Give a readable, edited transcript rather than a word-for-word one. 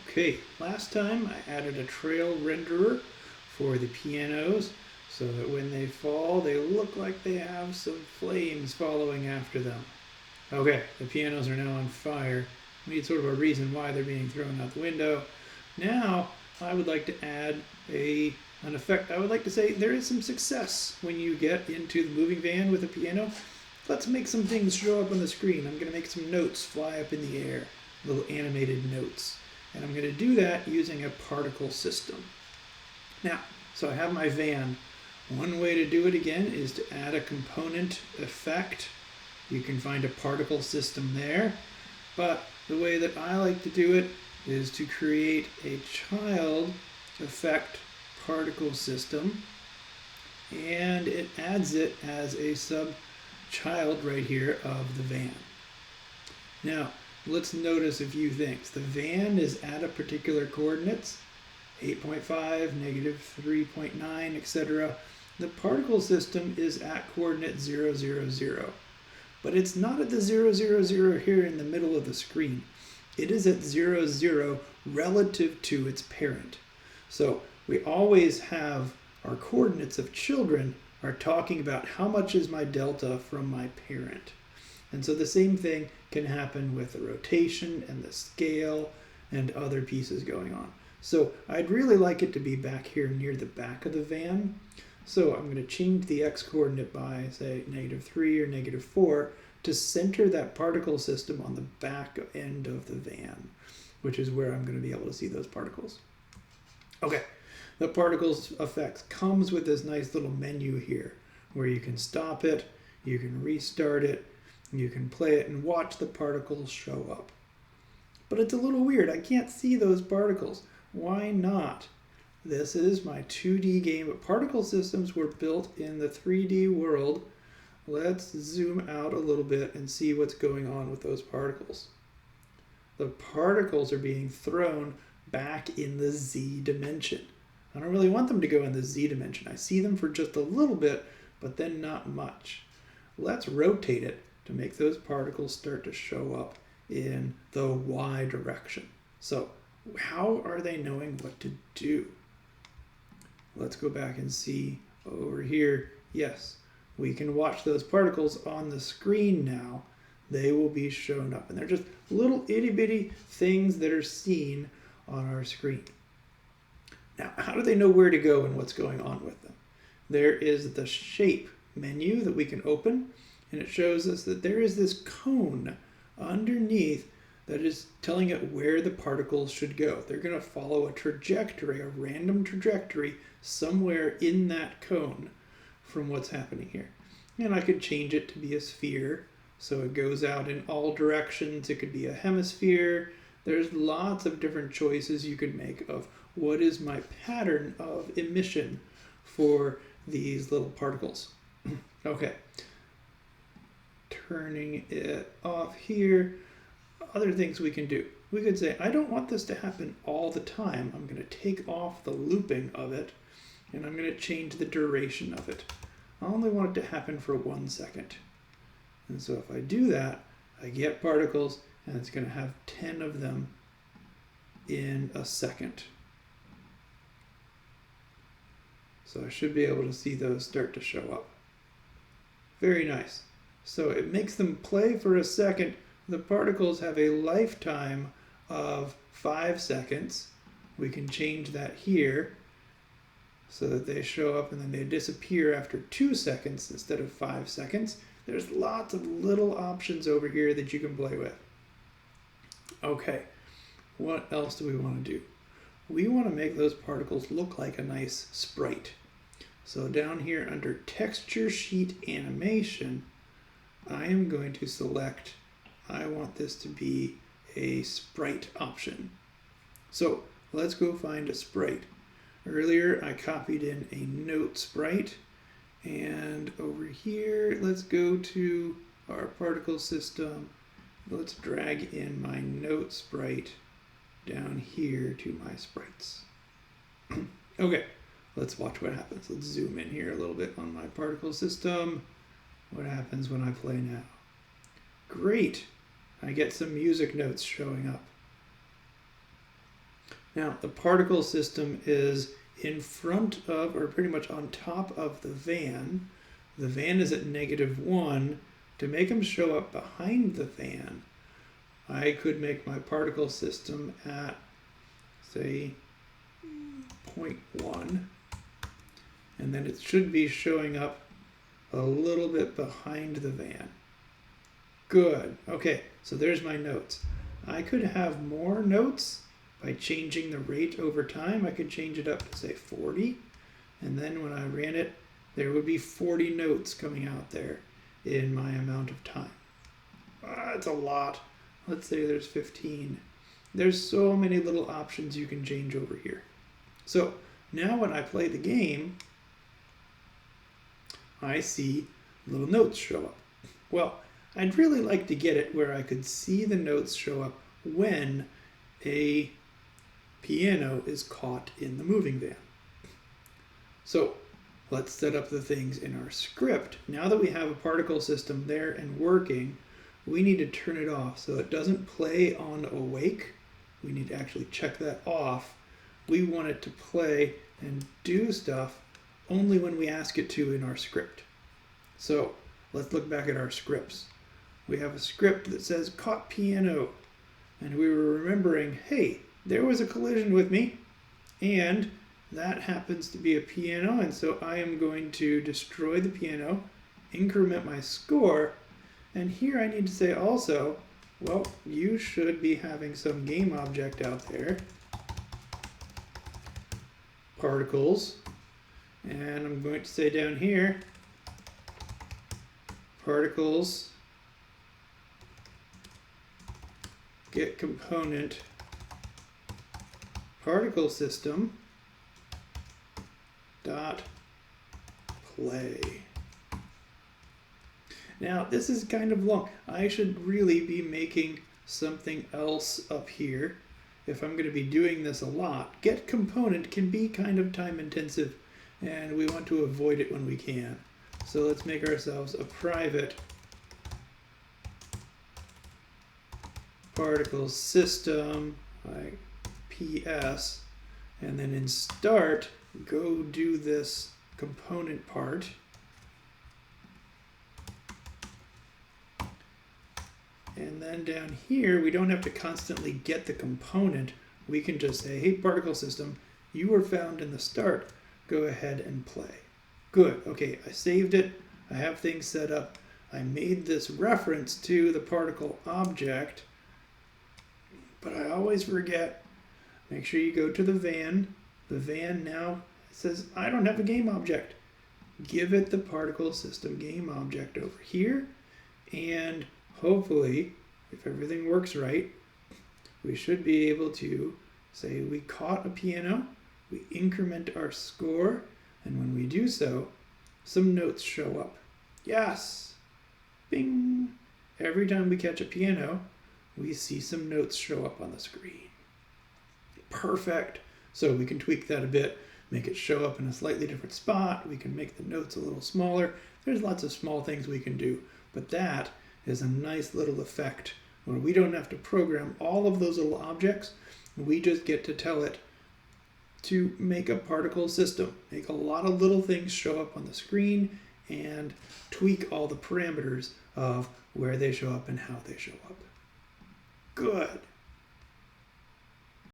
Okay, last time I added a trail renderer for the pianos so that when they fall, they look like they have some flames following after them. Okay, the pianos are now on fire. We need sort of a reason why they're being thrown out the window. Now, I would like to add an effect. I would like to say there is some success when you get into the moving van with a piano. Let's make some things show up on the screen. I'm going to make some notes fly up in the air, little animated notes. And I'm going to do that using a particle system. Now, so I have my van. One way to do it again is to add a component effect. You can find a particle system there. But the way that I like to do it is to create a child effect particle system. And it adds it as a sub-child right here of the van. Now, let's notice a few things. The van is at a particular coordinates, 8.5, negative 3.9, etc. The particle system is at coordinate 0, 0, 0. But it's not at the 0, 0, 0 here in the middle of the screen. It is at 0, 0 relative to its parent. So we always have our coordinates of children are talking about how much is my delta from my parent. And so the same thing can happen with the rotation and the scale and other pieces going on. So I'd really like it to be back here near the back of the van. So I'm going to change the x-coordinate by, say, negative 3 or negative 4 to center that particle system on the back end of the van, which is where I'm going to be able to see those particles. Okay, the particles effects comes with this nice little menu here where you can stop it, you can restart it, you can play it and watch the particles show up. But it's a little weird. I can't see those particles. Why not? This is my 2D game, but particle systems were built in the 3D world. Let's zoom out a little bit and see what's going on with those particles. The particles are being thrown back in the Z dimension. I don't really want them to go in the Z dimension. I see them for just a little bit, but then not much. Let's rotate it to make those particles start to show up in the Y direction. So how are they knowing what to do? Let's go back and see over here. Yes, we can watch those particles on the screen now. They will be shown up. And they're just little itty bitty things that are seen on our screen. Now, how do they know where to go and what's going on with them? There is the shape menu that we can open, and it shows us that there is this cone underneath that is telling it where the particles should go. They're going to follow a trajectory, a random trajectory somewhere in that cone from what's happening here. And I could change it to be a sphere, so it goes out in all directions. It could be a hemisphere. There's lots of different choices you could make of what is my pattern of emission for these little particles. Okay. Turning it off here. Other things we can do. We could say, I don't want this to happen all the time. I'm going to take off the looping of it, and I'm going to change the duration of it. I only want it to happen for 1 second. And so if I do that, I get particles, and it's going to have 10 of them in a second. So I should be able to see those start to show up. Very nice. So it makes them play for a second. The particles have a lifetime of 5 seconds. We can change that here so that they show up and then they disappear after 2 seconds instead of 5 seconds. There's lots of little options over here that you can play with. Okay, what else do we want to do? We want to make those particles look like a nice sprite. So down here under Texture Sheet Animation, I am going to select, I want this to be a sprite option. So let's go find a sprite. Earlier I copied in a note sprite, and over here let's go to our particle system. Let's drag in my note sprite down here to my sprites. Okay, let's watch what happens. Let's zoom in here a little bit on my particle system. What happens when I play now? Great, I get some music notes showing up. Now, the particle system is in front of, or pretty much on top of the van. The van is at -1. To make them show up behind the van, I could make my particle system at, say, 0.1. And then it should be showing up a little bit behind the van. Good. Okay, so there's my notes. I could have more notes by changing the rate over time. I could change it up to say 40, and then when I ran it, there would be 40 notes coming out there in my amount of time. That's a lot. Let's say there's 15. There's so many little options you can change over here. So now when I play the game, I see little notes show up. Well, I'd really like to get it where I could see the notes show up when a piano is caught in the moving van. So let's set up the things in our script. Now that we have a particle system there and working, we need to turn it off so it doesn't play on awake. We need to actually check that off. We want it to play and do stuff only when we ask it to in our script. So let's look back at our scripts. We have a script that says caught piano, and we were remembering, hey, there was a collision with me, and that happens to be a piano, and so I am going to destroy the piano, increment my score, and here I need to say also, well, you should be having some game object out there, particles, and I'm going to say down here, particles get component particle system dot play. Now this is kind of long. I should really be making something else up here if I'm going to be doing this a lot. Get component can be kind of time intensive, and we want to avoid it when we can. So let's make ourselves a private particle system, like PS, and then in start, go do this component part. And then down here, we don't have to constantly get the component. We can just say, hey, particle system, you were found in the start. Go ahead and play. Good. Okay, I saved it. I have things set up. I made this reference to the particle object, but I always forget. Make sure you go to the van. The van now says, I don't have a game object. Give it the particle system game object over here, and hopefully, if everything works right, we should be able to say we caught a piano, we increment our score, and when we do so, some notes show up. Yes! Bing! Every time we catch a piano, we see some notes show up on the screen. Perfect! So we can tweak that a bit, make it show up in a slightly different spot, we can make the notes a little smaller. There's lots of small things we can do, but that is a nice little effect where we don't have to program all of those little objects. We just get to tell it to make a particle system, make a lot of little things show up on the screen, and tweak all the parameters of where they show up and how they show up. Good.